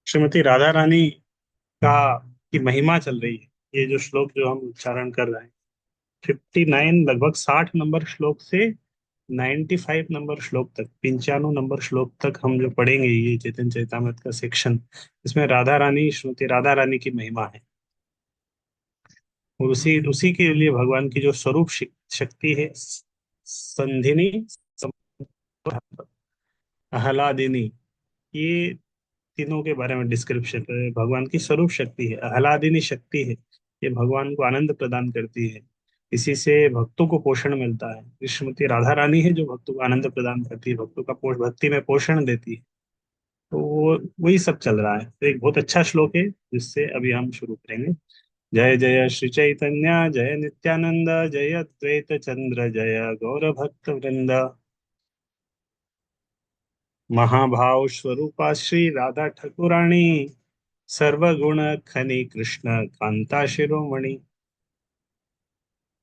श्रीमती राधा रानी का की महिमा चल रही है। ये जो श्लोक जो हम उच्चारण कर रहे हैं, 59, लगभग 60 नंबर श्लोक से 95 नंबर श्लोक तक, 95 नंबर श्लोक तक हम जो पढ़ेंगे, ये चैतन्य चैतामृत का सेक्शन, इसमें राधा रानी, श्रीमती राधा रानी की महिमा है। और उसी उसी के लिए भगवान की जो स्वरूप शक्ति है, संधिनी, आह्लादिनी, ये तीनों के बारे में डिस्क्रिप्शन है। भगवान की स्वरूप शक्ति है, आह्लादिनी शक्ति है, ये भगवान को आनंद प्रदान करती है। इसी से भक्तों को पोषण मिलता है। ये श्रीमती राधा रानी है जो भक्तों को आनंद प्रदान करती है, भक्तों का भक्ति में पोषण देती है। तो वो वही सब चल रहा है। तो एक बहुत अच्छा श्लोक है जिससे अभी हम शुरू करेंगे। जय जय श्री चैतन्य जय नित्यानंद, जय अद्वैत चंद्र जय गौर भक्त वृंद। महाभाव स्वरूपा श्री राधा ठाकुराणी, सर्वगुण खनि कृष्ण कांता शिरोमणि।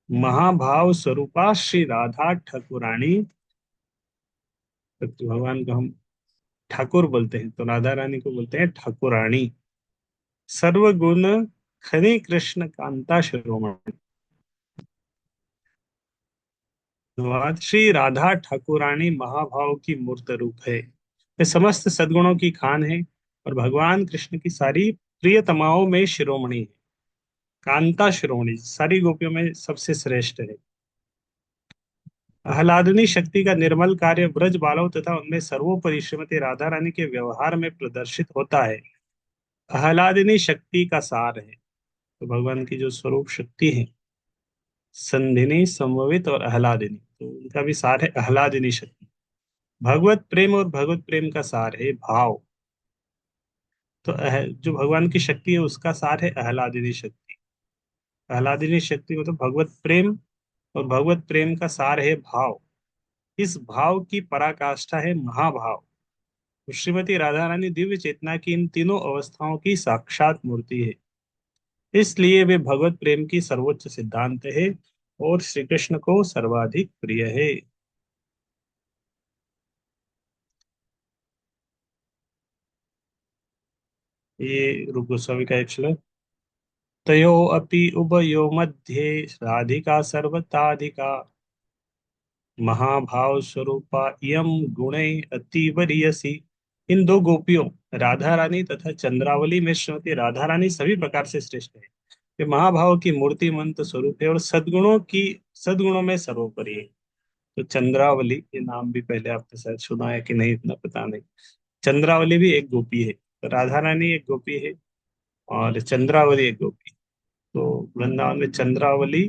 महाभाव स्वरूपा श्री राधा ठाकुराणी, तो भगवान को हम ठाकुर बोलते हैं, तो राधा रानी को बोलते हैं ठाकुरानी। सर्वगुण खनि कृष्ण कांता शिरोमणि। धन्यवाद। श्री राधा ठाकुरानी महाभाव की मूर्त रूप है। वे समस्त सद्गुणों की खान है और भगवान कृष्ण की सारी प्रियतमाओं में शिरोमणि है। कांता शिरोमणि, सारी गोपियों में सबसे श्रेष्ठ है। आह्लादनी शक्ति का निर्मल कार्य ब्रज बालों तथा उनमें सर्वोपरि श्रीमती राधा रानी के व्यवहार में प्रदर्शित होता है। आह्लादिनी शक्ति का सार है। तो भगवान की जो स्वरूप शक्ति है, संधिनी, संभवित और आह्लादिनी, तो उनका भी सार है आह्लादिनी शक्ति। भगवत प्रेम और भगवत प्रेम का सार है भाव। तो जो भगवान की शक्ति है उसका सार है आह्लादिनी शक्ति। आह्लादिनी शक्ति मतलब भगवत प्रेम, और भगवत प्रेम का सार है भाव। इस भाव की पराकाष्ठा है महाभाव। तो श्रीमती राधा रानी दिव्य चेतना की इन तीनों अवस्थाओं की साक्षात मूर्ति है। इसलिए वे भगवत प्रेम की सर्वोच्च सिद्धांत है और श्री कृष्ण को सर्वाधिक प्रिय है। ये रूप गोस्वामी का एक श्लोक। तयो अपि उभयो मध्ये राधिका सर्वताधिका, महाभाव स्वरूपा इयं गुणे अतिवरीयसी। इन दो गोपियों, राधा रानी तथा चंद्रावली में श्रीमती राधा रानी सभी प्रकार से श्रेष्ठ है। ये महाभाव की मूर्तिमंत स्वरूप है और सद्गुणों में सर्वोपरि है। तो चंद्रावली, ये नाम भी पहले आपने शायद सुना है कि नहीं, इतना पता नहीं। चंद्रावली भी एक गोपी है। तो राधा रानी एक गोपी है और चंद्रावली एक गोपी। तो वृंदावन में चंद्रावली,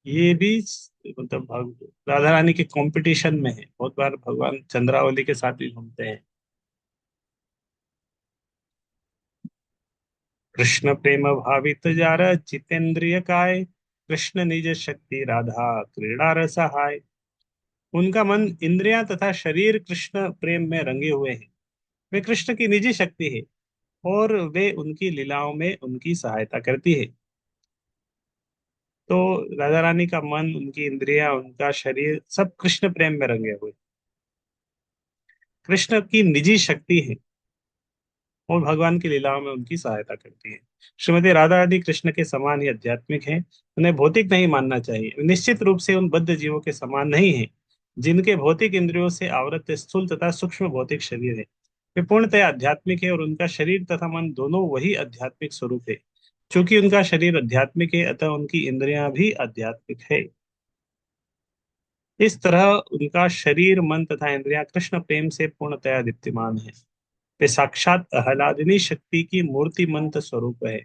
ये भी मतलब राधा रानी के कंपटीशन में है। बहुत बार भगवान चंद्रावली के साथ भी घूमते हैं। कृष्ण प्रेम भावित जार जितेंद्रिय काय, कृष्ण निज शक्ति राधा क्रीड़ा रसहाय। उनका मन, इंद्रियां तथा शरीर कृष्ण प्रेम में रंगे हुए हैं। वे कृष्ण की निजी शक्ति है और वे उनकी लीलाओं में उनकी सहायता करती है। तो राधा रानी का मन, उनकी इंद्रियां, उनका शरीर सब कृष्ण प्रेम में रंगे हुए, कृष्ण की निजी शक्ति है और भगवान की लीलाओं में उनकी सहायता करती है। श्रीमती राधा रानी कृष्ण के समान ही आध्यात्मिक हैं। उन्हें भौतिक नहीं मानना चाहिए। वे निश्चित रूप से उन बद्ध जीवों के समान नहीं है जिनके भौतिक इंद्रियों से आवृत स्थूल तथा सूक्ष्म भौतिक शरीर है। वे पूर्णतः आध्यात्मिक है और उनका शरीर तथा मन दोनों वही आध्यात्मिक स्वरूप है। चूंकि उनका शरीर आध्यात्मिक है, अतः उनकी इंद्रियां भी आध्यात्मिक है। इस तरह उनका शरीर, मन तथा इंद्रियां कृष्ण प्रेम से पूर्णतया दीप्तिमान है। वे साक्षात आह्लादिनी शक्ति की मूर्तिमंत स्वरूप है।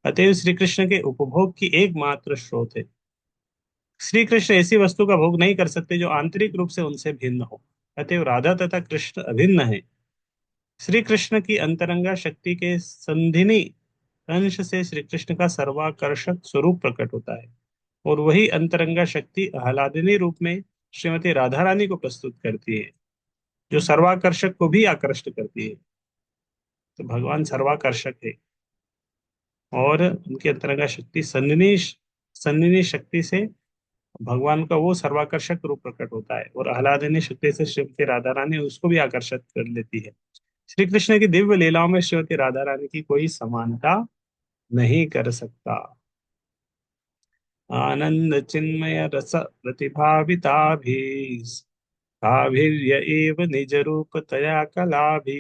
अतएव श्री कृष्ण के उपभोग की एकमात्र स्रोत है। श्री कृष्ण ऐसी वस्तु का भोग नहीं कर सकते जो आंतरिक रूप से उनसे भिन्न हो। अतएव राधा तथा कृष्ण अभिन्न है। श्री कृष्ण की अंतरंगा शक्ति के संधिनी अंश से श्री कृष्ण का सर्वाकर्षक स्वरूप प्रकट होता है और वही अंतरंगा शक्ति आह्लादिनी रूप में श्रीमती राधा रानी को प्रस्तुत करती है, जो सर्वाकर्षक को भी आकर्षित करती है। तो भगवान सर्वाकर्षक है और उनकी अंतरंगा शक्ति संदिनी संदिनी शक्ति से भगवान का वो सर्वाकर्षक रूप प्रकट होता है और आह्लादिनी शक्ति से श्रीमती राधा रानी उसको भी आकर्षित कर लेती है। श्री कृष्ण की दिव्य लीलाओं में श्रीमती राधा रानी की कोई समानता नहीं कर सकता। आनंद चिन्मय रस प्रतिभाविताभि आभिर्य एव निज रूप तया कलाभि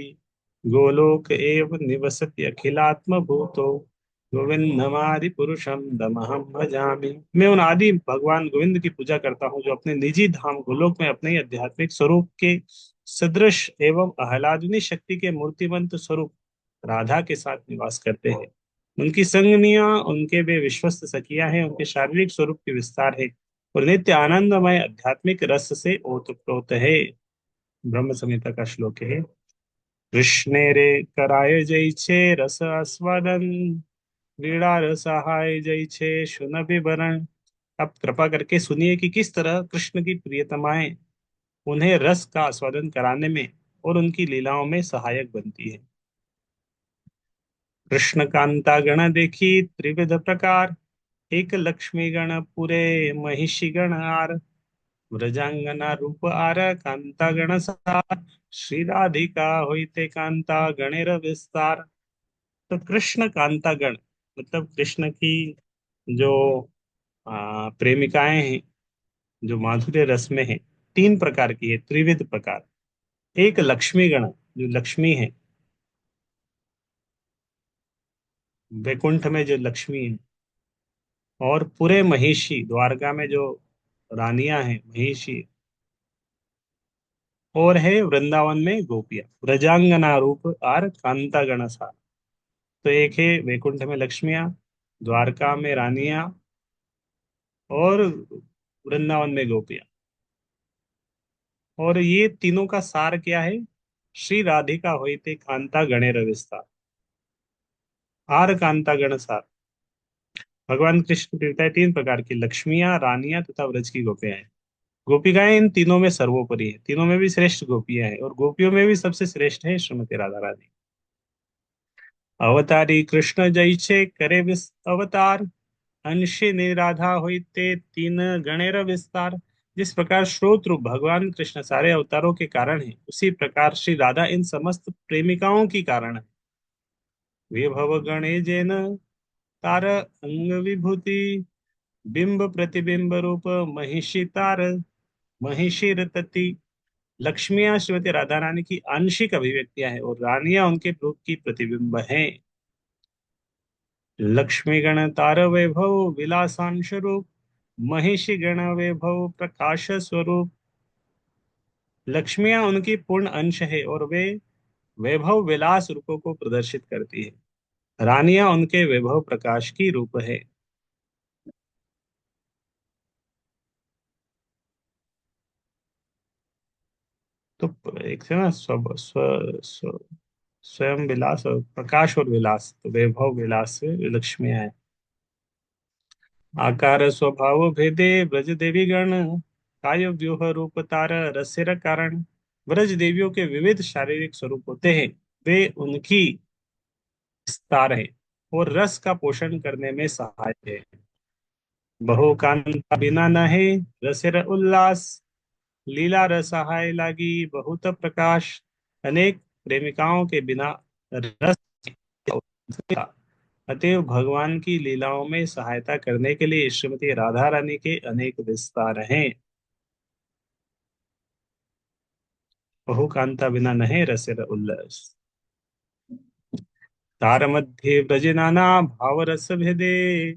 गोलोक एव निवसति अखिलात्म भूतो गोविंदमादि पुरुषम दमहम भजामि। मैं उन आदि भगवान गोविंद की पूजा करता हूँ जो अपने निजी धाम गोलोक में अपने ही आध्यात्मिक स्वरूप के सदृश एवं आह्लादिनी शक्ति के मूर्तिमंत स्वरूप राधा के साथ निवास करते हैं। उनकी संगनियां उनके वे विश्वस्त सखियां हैं, उनके शारीरिक स्वरूप के विस्तार है और नित्य आनंदमय आध्यात्मिक रस से ओतप्रोत है। ब्रह्म संहिता का श्लोक है। कृष्णे रे कराय जय छे रस आस्वादन वीणा रसहाय जय छे सुन विवरण। अब कृपा करके सुनिए कि किस तरह कृष्ण की प्रियतमाएं उन्हें रस का आस्वादन कराने में और उनकी लीलाओं में सहायक बनती है। कृष्ण कांता गण देखी त्रिविध प्रकार एक लक्ष्मी गण पुरे महिषी गण आर व्रजांगना रूप आर कांता गण सार श्री राधिका होइते कांता गणेर विस्तार। तो कृष्ण कांता गण मतलब कृष्ण की जो प्रेमिकाएं हैं, जो माधुर्य रस में है, तीन प्रकार की है, त्रिविध प्रकार। एक लक्ष्मी गण जो लक्ष्मी है, वैकुंठ में जो लक्ष्मी है, और पूरे महिषी द्वारका में जो रानियां हैं महिषी, और है वृंदावन में गोपियां व्रजांगना रूप आर कांता गणसा। तो एक है वैकुंठ में लक्ष्मियां, द्वारका में रानियां, और वृंदावन में गोपियां। और ये तीनों का सार क्या है? श्री राधिका होइते कांता गणेर विस्तार आर कांता गण सार। भगवान कृष्ण की प्रेरिताएं तीन प्रकार की लक्ष्मियां, रानियां तथा व्रज की गोपियां हैं। गोपिकाएं इन तीनों में सर्वोपरि है, तीनों में भी श्रेष्ठ गोपियां हैं, और गोपियों में भी सबसे श्रेष्ठ है श्रीमती राधा रानी। अवतारी कृष्ण जय छे करे विस अवतार अंशी निराधा होइते तीन गणेर विस्तार। जिस प्रकार स्रोत रूप भगवान कृष्ण सारे अवतारों के कारण है, उसी प्रकार श्री राधा इन समस्त प्रेमिकाओं की कारण है। विभव गणे जैन तार अंग विभूति बिंब प्रतिबिंब रूप महिषी तार महिषी रतति। लक्ष्मियां श्रीमती राधा रानी की आंशिक अभिव्यक्तियां हैं और रानियां उनके रूप की प्रतिबिंब हैं। लक्ष्मी गण तार वैभव विलासांश रूप महिषी गण वैभव प्रकाश स्वरूप। लक्ष्मियां उनकी पूर्ण अंश है और वे वैभव विलास रूपों को प्रदर्शित करती है। रानियां उनके वैभव प्रकाश की रूप है। तो एक से ना स्वयं विलास और प्रकाश और विलास, तो वैभव विलास से लक्ष्मियां है। आकार स्वभाव भेदे ब्रज देवी गण काय व्यूह रूप तार रसेर कारण। ब्रज देवियों के विविध शारीरिक स्वरूप होते हैं, वे उनकी विस्तार है और रस का पोषण करने में सहायक है। बहु कांता बिना नहे रसेर उल्लास लीला रसहाय लागी बहुत प्रकाश। अनेक प्रेमिकाओं के बिना रस अतएव भगवान की लीलाओं में सहायता करने के लिए श्रीमती राधा रानी के अनेक विस्तार हैं। बहु कांता बिना नहे रसिर उल्लास तार मध्य ब्रज नाना भाव रस भेदे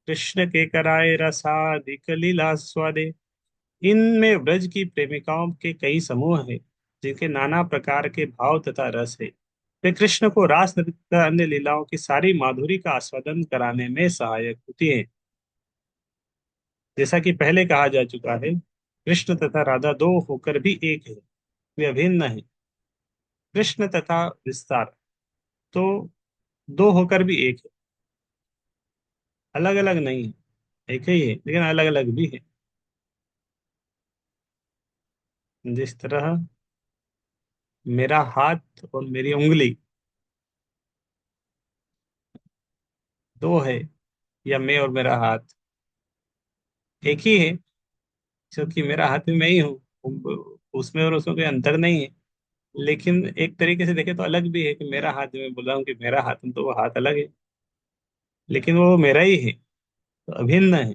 कृष्ण के कराए रसादिक लीला स्वादे। इनमें ब्रज की प्रेमिकाओं के कई समूह हैं जिनके नाना प्रकार के भाव तथा रस है। वे कृष्ण को रास नृत्य तथा अन्य लीलाओं की सारी माधुरी का आस्वादन कराने में सहायक होती है। जैसा कि पहले कहा जा चुका है, कृष्ण तथा राधा दो होकर भी एक है, वे अभिन्न है। कृष्ण तथा विस्तार तो दो होकर भी एक है, अलग अलग नहीं है, एक ही है लेकिन अलग अलग भी है। जिस तरह मेरा हाथ और मेरी उंगली दो है, या मैं और मेरा हाथ एक ही है, क्योंकि मेरा हाथ भी मैं ही हूँ, उसमें और उसमें कोई अंतर नहीं है। लेकिन एक तरीके से देखे तो अलग भी है कि मेरा हाथ, जो मैं बोल रहा हूँ कि मेरा हाथ, तो वो हाथ अलग है, लेकिन वो मेरा ही है, तो अभिन्न है।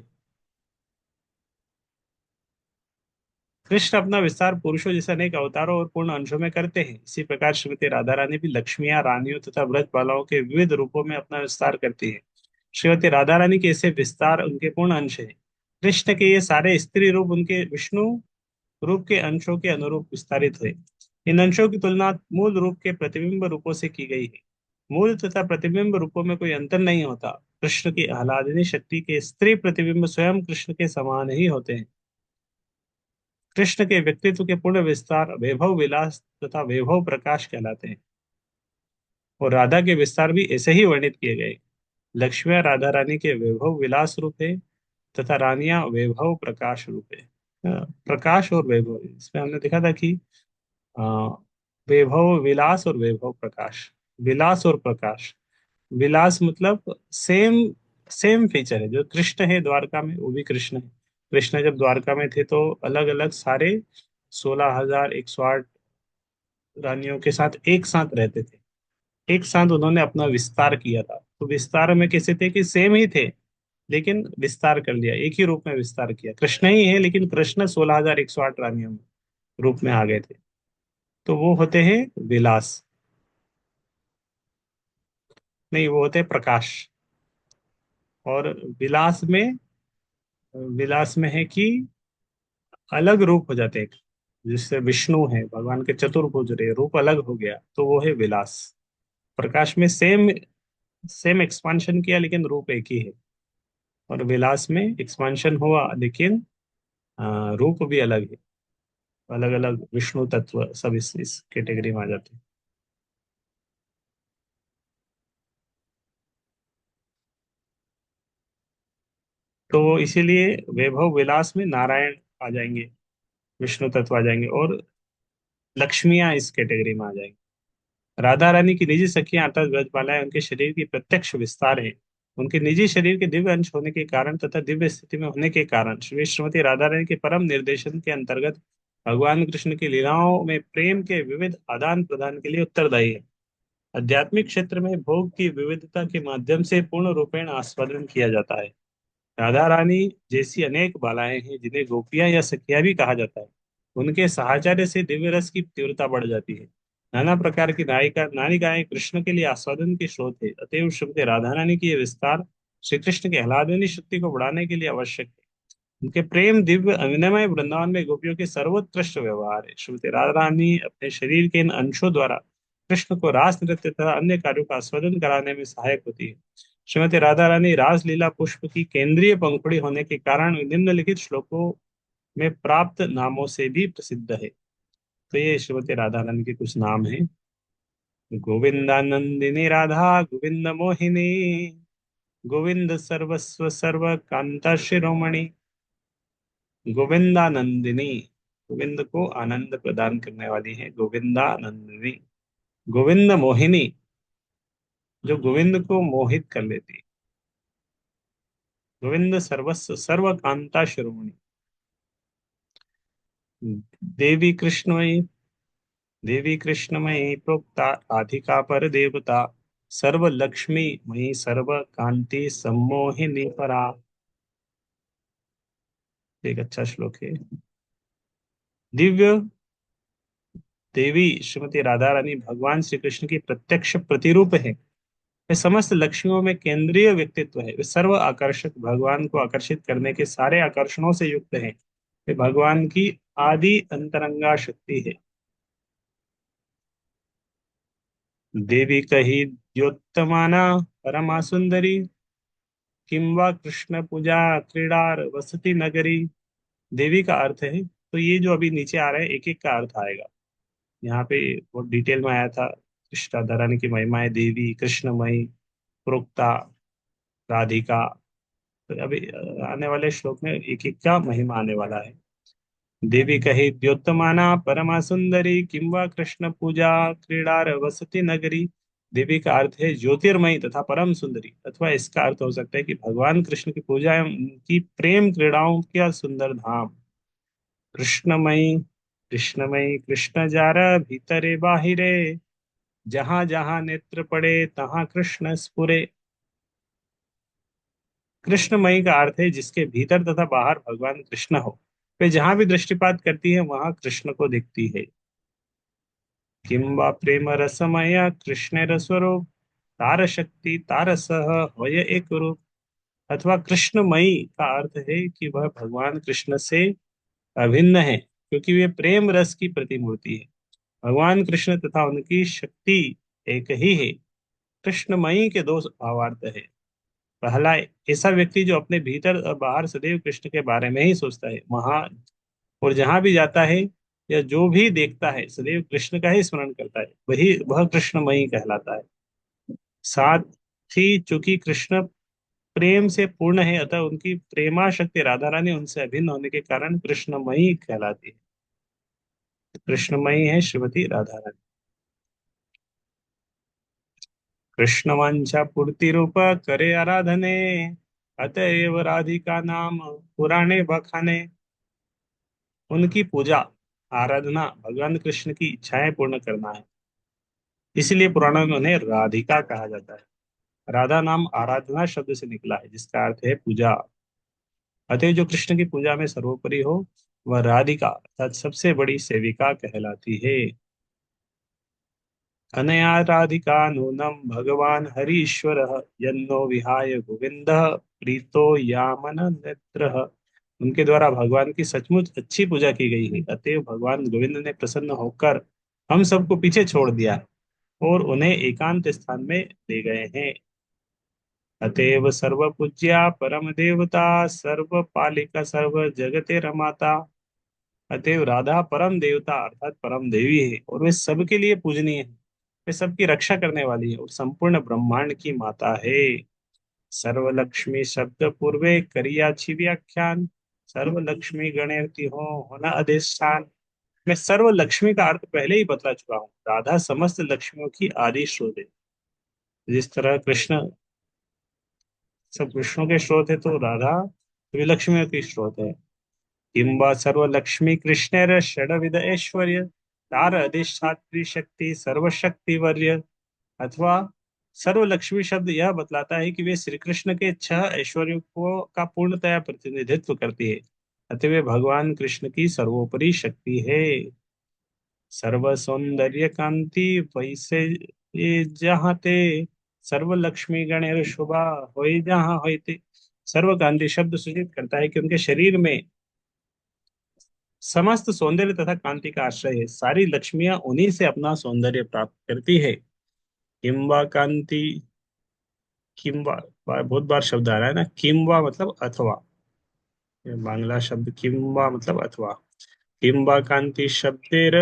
कृष्ण अपना विस्तार पुरुषों जैसे अनेक अवतारों और पूर्ण अंशों में करते हैं। इसी प्रकार श्रीमती राधा रानी भी लक्ष्मियां, रानियों तथा व्रज बालाओं के विविध रूपों में अपना विस्तार करती है। श्रीमती राधा रानी के ऐसे विस्तार उनके पूर्ण अंश है। कृष्ण के ये सारे स्त्री रूप उनके विष्णु रूप के अंशों के अनुरूप विस्तारित हुए। इन अंशों की तुलना मूल रूप के प्रतिबिंब रूपों से की गई है। मूल तथा प्रतिबिंब रूपों में कोई अंतर नहीं होता। कृष्ण की आह्लादिनी शक्ति के स्त्री प्रतिबिंब स्वयं कृष्ण के समान ही होते हैं। कृष्ण के व्यक्तित्व के पूर्ण विस्तार वैभव विलास तथा वैभव प्रकाश कहलाते हैं, और राधा के विस्तार भी ऐसे ही वर्णित किए गए। लक्ष्मियां राधा रानी के वैभव विलास रूप है, तथा रानियां वैभव प्रकाश रूप है। प्रकाश और वैभव, इसमें हमने देखा था कि अ, वैभव विलास और वैभव प्रकाश, विलास और प्रकाश। विलास मतलब सेम, सेम फीचर है। जो कृष्ण है द्वारका में, वो भी कृष्ण है। कृष्ण जब द्वारका में थे तो अलग अलग सारे 16,108 रानियों के साथ एक साथ रहते थे। एक साथ उन्होंने अपना विस्तार किया था। तो विस्तार में कैसे थे कि सेम ही थे, लेकिन विस्तार कर लिया, एक ही रूप में विस्तार किया। कृष्ण ही है, लेकिन कृष्ण 16,108 रानियों में रूप में आ गए थे। तो वो होते हैं विलास। नहीं, वो होते हैं प्रकाश। और विलास में, विलास में है कि अलग रूप हो जाते हैं। जिससे विष्णु है, भगवान के चतुर्भुज रहे, रूप अलग हो गया, तो वो है विलास। प्रकाश में सेम, सेम एक्सपांशन किया, लेकिन रूप एक ही है। और विलास में एक्सपांशन हुआ, लेकिन रूप भी अलग है। अलग अलग विष्णु तत्व सब इस कैटेगरी में आ जाते हैं। तो इसीलिए वैभव विलास में नारायण आ जाएंगे, विष्णु तत्व आ जाएंगे, और लक्ष्मियां इस कैटेगरी में आ जाएंगी। राधा रानी की निजी सखियां अर्थात ब्रजबालाएं उनके शरीर की प्रत्यक्ष विस्तार है। उनके निजी शरीर के दिव्य अंश होने के कारण तथा दिव्य स्थिति में होने के कारण श्री श्रीमती राधा रानी के परम निर्देशन के अंतर्गत भगवान कृष्ण की लीलाओं में प्रेम के विविध आदान प्रदान के लिए उत्तरदायी है। आध्यात्मिक क्षेत्र में भोग की विविधता के माध्यम से पूर्ण रूपेण आस्वादन किया जाता है। राधा रानी जैसी अनेक बालाएं हैं जिन्हें गोपियां या सखियां भी कहा जाता है। उनके साहचर्य से दिव्य रस की तीव्रता बढ़ जाती है। नाना प्रकार की नायिका नायिकाएं कृष्ण के लिए आस्वादन के स्रोत है। अतएव श्रीमती राधा रानी की यह विस्तार श्री कृष्ण के आह्लादनी शक्ति को बढ़ाने के लिए आवश्यक है। उनके प्रेम दिव्य अविनमय वृंदावन में गोपियों के सर्वोत्कृष्ट व्यवहार है। श्रीमती राधा रानी अपने शरीर के इन अंशों द्वारा कृष्ण को रास नृत्य तथा अन्य कार्यों का आस्वादन कराने में सहायक होती है। श्रीमती राधा रानी रासलीला पुष्प की केंद्रीय पंखुड़ी होने के कारण निम्नलिखित श्लोकों में प्राप्त नामों से भी प्रसिद्ध है। तो ये श्रीमती राधा रानी के कुछ नाम हैं। गोविंदानंदिनी राधा गोविंद मोहिनी, गोविंद सर्वस्व सर्व कांता शिरोमणि, गोविंदानंदिनी, गोविंद को आनंद प्रदान करने वाली है गोविंदानंदिनी। गोविंद मोहिनी, जो गोविंद को मोहित कर लेती है। गोविंद सर्वस्व सर्व कांता शिरोमणि, देवी कृष्णमयी, देवी कृष्णमयी प्रोक्ता राधिका पर देवता, सर्व लक्ष्मी मयी सर्व कांति सम्मोहिनी परा। एक अच्छा श्लोक है। दिव्य देवी श्रीमती राधा रानी भगवान श्री कृष्ण की प्रत्यक्ष प्रतिरूप है। वे समस्त लक्ष्मियों में केंद्रीय व्यक्तित्व है। वे सर्व आकर्षक, भगवान को आकर्षित करने के सारे आकर्षणों से युक्त है। वे भगवान की आदि अंतरंगा शक्ति है। देवी कही द्योतमाना परमा सुंदरी, किंवा कृष्ण पूजा क्रीडार वसति नगरी। देवी का अर्थ है, तो ये जो अभी नीचे आ रहा है एक एक का अर्थ आएगा। यहाँ पे बहुत डिटेल में आया था। कृष्ण राधा रानी की महिमाएं, देवी कृष्णमयी प्रोक्ता राधिका। तो अभी आने वाले श्लोक में एक एक का महिमा आने वाला है। देवी कहे द्योतमाना परमा सुंदरी, किंवा कृष्ण पूजा क्रीडार वसति नगरी। देवी का अर्थ है ज्योतिर्मयी तथा परम सुंदरी, अथवा इसका अर्थ हो सकता है कि भगवान कृष्ण की पूजा एवं उनकी प्रेम क्रीड़ाओं का सुंदर धाम। कृष्णमयी, कृष्णमयी कृष्ण जार भीतरे बाहिरे, जहां जहां नेत्र पड़े तहां कृष्ण स्फुरे। कृष्णमयी का अर्थ है जिसके भीतर तथा बाहर भगवान कृष्ण हो, वे जहां भी दृष्टिपात करती है वहां कृष्ण को दिखती है। किं वा प्रेम रसमय कृष्ण रसरूप, तार शक्ति तार सह होय एक रूप। अथवा कृष्णमयी का अर्थ है कि वह भगवान कृष्ण से अभिन्न है, क्योंकि वे प्रेम रस की प्रतिमूर्ति है। भगवान कृष्ण तथा उनकी शक्ति एक ही है। कृष्णमयी के दो भावार्थ है। पहला, ऐसा व्यक्ति जो अपने भीतर और बाहर सदैव कृष्ण के बारे में ही सोचता है, वहां और जहां भी जाता है या जो भी देखता है सदैव कृष्ण का ही स्मरण करता है, वही वह कृष्णमयी कहलाता है। साथ ही चूंकि कृष्ण प्रेम से पूर्ण है, अतः उनकी प्रेमा शक्ति राधा रानी उनसे अभिन्न होने के कारण कृष्णमयी कहलाती है। कृष्णमयी है श्रीमती राधा रानी। कृष्ण वांछा पूर्ति रूप करे आराधने, अतएव राधिका नाम पुराणे बखाने। उनकी पूजा आराधना भगवान कृष्ण की इच्छाएं पूर्ण करना है, इसलिए पुराणों में उन्हें राधिका कहा जाता है। राधा नाम आराधना शब्द से निकला है, जिसका अर्थ है पूजा। अतः जो कृष्ण की पूजा में सर्वोपरि हो, वह राधिका अर्थात सबसे बड़ी सेविका कहलाती है। अनया राधिका नूनम भगवान हरीश्वरः, यन्नो विहाय गोविंद प्रीतो यामन नेत्र। उनके द्वारा भगवान की सचमुच अच्छी पूजा की गई है, अतएव भगवान गोविंद ने प्रसन्न होकर हम सबको पीछे छोड़ दिया है और उन्हें एकांत स्थान में ले गए हैं। अतएव सर्व पूज्या परम देवता, सर्व पालिका सर्व जगते रमाता। अतएव राधा परम देवता अर्थात परम देवी है और वे सबके लिए पूजनीय है। वे सबकी रक्षा करने वाली है और संपूर्ण ब्रह्मांड की माता है। सर्वलक्ष्मी शब्द पूर्वे करियाछि व्याख्यान, सर्वलक्ष्मी गणयति हो होना अधिष्ठान। मैं सर्व लक्ष्मी का अर्थ पहले ही बतला चुका हूँ। राधा समस्त लक्ष्मियों की आदि स्रोत है। जिस तरह कृष्ण सब विष्णु के स्रोत है, तो राधा सभी लक्ष्मियों की स्रोत है। किंबा सर्वलक्ष्मी कृष्णेर षडविध ऐश्वर्य, तार अधिष्ठात्री शक्ति सर्वशक्ति वर्य। अथवा सर्वलक्ष्मी शब्द यह बतलाता है कि वे श्री कृष्ण के छह ऐश्वर्यों को का पूर्णतया प्रतिनिधित्व करती है, अतः वे भगवान कृष्ण की सर्वोपरि शक्ति है। सर्व सौंदर्य कांति वैसे ये जहाँ ते, सर्व लक्ष्मी गणेर शोभा होई जहाँ होते। सर्व कांति शब्द सूचित करता है कि उनके शरीर में समस्त सौंदर्य तथा कांति का आश्रय है। सारी लक्ष्मियां उन्हीं से अपना सौंदर्य प्राप्त करती है। किंबा कांति, किंबा बहुत बार शब्द आ रहा है ना, किंबा मतलब अथवा। ये बांग्ला शब्द किंबा मतलब अथवा। किंबा कांति शब्देर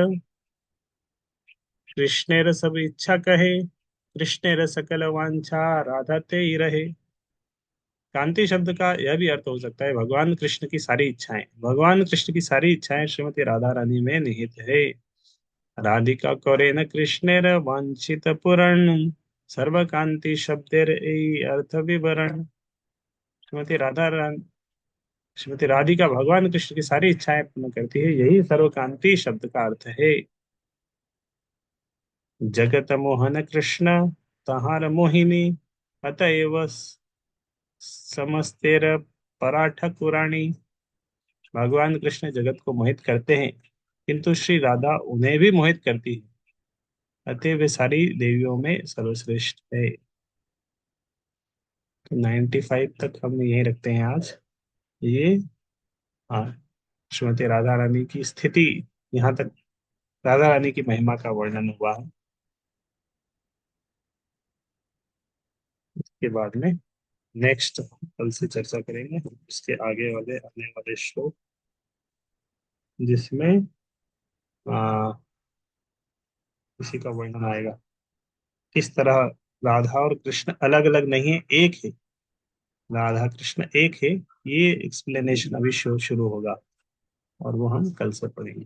कृष्णेर सब इच्छा कहे, कृष्णेर सकल वांछा राधा ते ही रहे। कांति शब्द का यह भी अर्थ हो सकता है भगवान कृष्ण की सारी इच्छाएं। भगवान कृष्ण की सारी इच्छाएं श्रीमती राधा रानी में निहित है। राधिका कौरेन कृष्णेर वांछित पूरण, सर्व कांति शब्देर ए अर्थ विवरण। श्रीमती राधा रानी, श्रीमती राधिका भगवान कृष्ण की सारी इच्छाएं पूर्ण करती है, यही सर्वकांति शब्द का अर्थ है। जगत मोहन कृष्ण तहार मोहिनी, अतएव समस्तेर पराठ पुराणी। भगवान कृष्ण जगत को मोहित करते हैं, किंतु श्री राधा उन्हें भी मोहित करती है, अतः वे सारी देवियों में सर्वश्रेष्ठ है। तो 95 तक हम यही रखते हैं आज। ये, हाँ, श्रीमती राधा रानी की स्थिति, यहाँ तक राधा रानी की महिमा का वर्णन हुआ है। के बाद में नेक्स्ट कल से चर्चा करेंगे इसके आगे वाले आने वाले श्लोक, जिसमें आ, इसी का वर्णन आएगा। किस तरह राधा और कृष्ण अलग अलग नहीं है, एक है। राधा कृष्ण एक है, ये एक्सप्लेनेशन अभी शुरू होगा और वो हम कल से पढ़ेंगे।